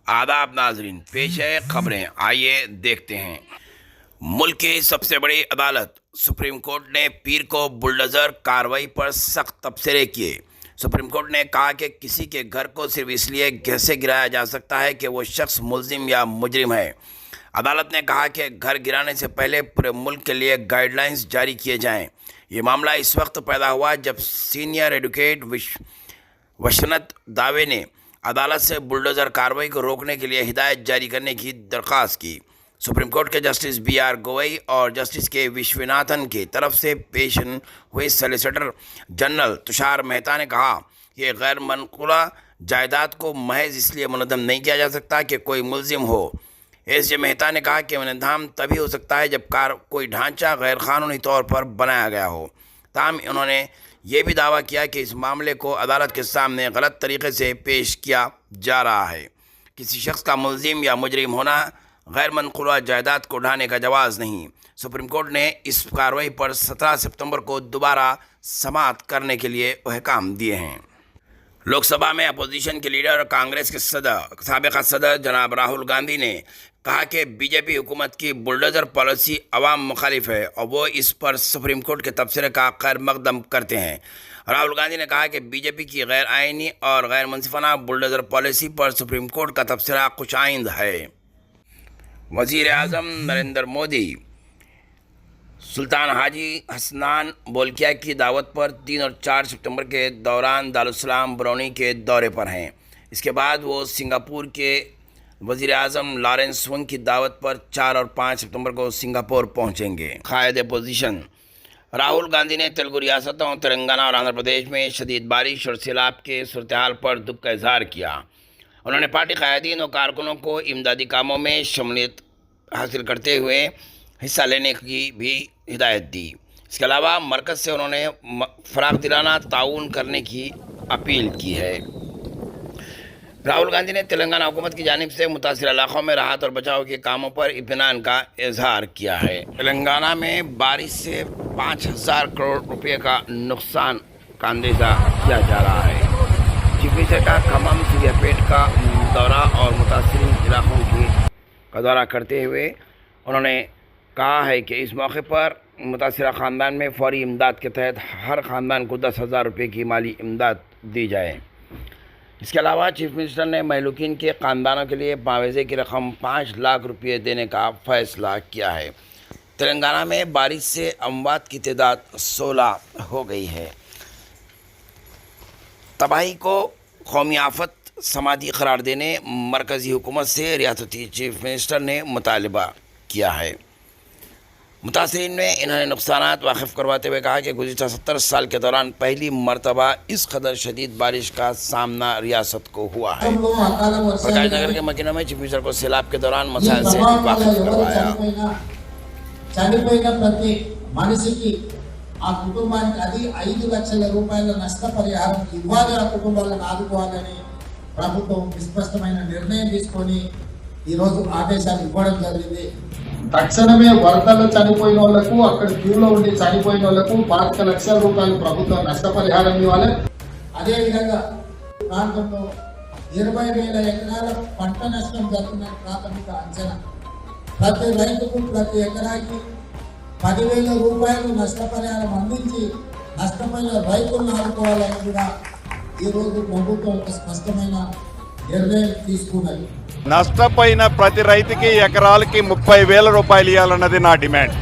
आदाब नाजरीन, पेश है खबरें। आइए देखते हैं। मुल्क की सबसे बड़ी अदालत सुप्रीम कोर्ट ने पीर को बुलडोजर कार्रवाई पर सख्त तबसरे किए। सुप्रीम कोर्ट ने कहा कि किसी के घर को सिर्फ इसलिए कैसे गिराया जा सकता है कि वो शख्स मुल्जिम या मुजरिम है। अदालत ने कहा कि घर गिराने से पहले पूरे मुल्क के लिए गाइडलाइंस जारी किए जाएं। ये मामला इस वक्त पैदा हुआ जब सीनियर एडवोकेट वशनत दावे ने अदालत से बुलडोजर कार्रवाई को रोकने के लिए हिदायत जारी करने की दरख्वास्त की। सुप्रीम कोर्ट के जस्टिस BR गवई और जस्टिस के विश्वनाथन की तरफ से पेश हुए सॉलिसिटर जनरल तुषार मेहता ने कहा कि गैर मनकूला जायदाद को महज इसलिए मुनज़्ज़म नहीं किया जा सकता कि कोई मुल्जिम हो। SJ मेहता ने कहा कि निज़ाम तभी हो सकता है जब कोई ढांचा गैर कानूनी तौर पर बनाया गया हो। ताहम उन्होंने ये भी दावा किया कि इस मामले को अदालत के सामने गलत तरीके से पेश किया जा रहा है। किसी शख्स का मुल्जिम या मुजरिम होना गैर मनकूला जायदाद को ढाने का जवाज़ नहीं। सुप्रीम कोर्ट ने इस कार्रवाई पर 17 सितंबर को दोबारा समाअत करने के लिए अहकाम दिए हैं। लोकसभा में अपोजिशन के लीडर और कांग्रेस के साबिक़ा सदर जनाब राहुल गांधी ने कहा कि बीजेपी हुकूमत की बुलडोजर पॉलिसी अवाम मुखालिफ है और वो इस पर सुप्रीम कोर्ट के तबसरे का खैर मकदम करते हैं। राहुल गांधी ने कहा कि बीजेपी की गैर आइनी और गैर मुनसिफाना बुलडोजर पॉलिसी पर सुप्रीम कोर्ट का तबसरा कुछ आइंद है। वज़ीर आज़म नरेंद्र मोदी सुल्तान हाजी हसनान बोल्किया की दावत पर 3 और 4 सितंबर के दौरान दारुस्सलाम बरौनी के दौरे पर हैं। इसके बाद वो सिंगापुर के वज़ीर आज़म लॉरेंस वंग की दावत पर 4 और 5 सितंबर को सिंगापुर पहुंचेंगे। कायद अपोजिशन राहुल गांधी ने तेलुगु रियासतों तेलंगाना और आंध्र प्रदेश में शदीद बारिश और सैलाब के सूरत हाल पर दुख का इजहार किया। उन्होंने पार्टी कायदीन और कारकुनों को इमदादी कामों में शमूलियत हासिल करते हुए हिस्सा लेने की भी हिदायत दी। इसके अलावा मरकज़ से उन्होंने फराखदिलाना ताउन करने की अपील की है। राहुल गांधी ने तेलंगाना हुकूमत की जानिब से मुतासिर इलाक़ों में राहत और बचाव के कामों पर इत्मीनान का इजहार किया है। तेलंगाना में बारिश से 5000 करोड़ रुपये का नुकसान का अंदेशा किया जा रहा है। चीफ मिनिस्टर का खम्मम सूर्यापेट का दौरा और मुतासिर इलाक़ों का दौरा करते हुए उन्होंने कहा है कि इस मौके पर मुतासिर ख़ानदान में फौरी इमदाद के तहत हर ख़ानदान को 10,000 रुपये की माली इमदाद दी जाए। इसके अलावा चीफ मिनिस्टर ने महलूकीन के ख़ानदानों के लिए मुआवजे की रकम 5 लाख रुपये देने का फ़ैसला किया है। तेलंगाना में बारिश से अमवात की तादाद 16 हो गई है। तबाही को कौमी आफत समाजी करार देने मरकज़ी हुकूमत से रियासती चीफ मिनिस्टर ने मुतालबा किया है। मुतासिरीन में इन्होंने नुकसानात वाकिफ़ करवाते हुए कहा कि गुज़िश्ता 70 साल के दौरान पहली मरतबा इस कदर शदीद बारिश का सामना रियासत को हुआ है। प्रकाश नगर के मकीनों में चीफ मिनिस्टर को सैलाब के दौरान मसाइल से वाकिफ़ करवाया। ఆ కుటుంబానికి అది 5 లక్షల రూపాయల నష్టపరిహారం ఇవ్వాలి, ఆ కుటుంబాలను ఆదుకోవాలని ప్రభుత్వం విస్పష్టమైన నిర్ణయం తీసుకొని ఈరోజు ఆదేశాలు ఇవ్వడం జరిగింది. తక్షణమే వరదల్లో చనిపోయిన వాళ్లకు, అక్కడ క్యూలో ఉండి చనిపోయిన వాళ్లకు 5 లక్షల రూపాయలు ప్రభుత్వం నష్టపరిహారం ఇవ్వాలి. అదేవిధంగా ప్రాంతంలో 20,000 ఎకరాల పంట నష్టం జరిగిన ప్రాథమిక అంచనా. ప్రతి రైతుకు ప్రతి ఎకరాకి 10,000 రూపాయలు నష్టపరిహారం అందించి నష్టపోయిన రైతులను ఆదుకోవాలని కూడా ఈరోజు ప్రభుత్వం ఒక స్పష్టమైన నిర్ణయం తీసుకున్నది. నష్టపోయిన ప్రతి రైతుకి ఎకరాలకి 30,000 రూపాయలు ఇవ్వాలన్నది నా డిమాండ్.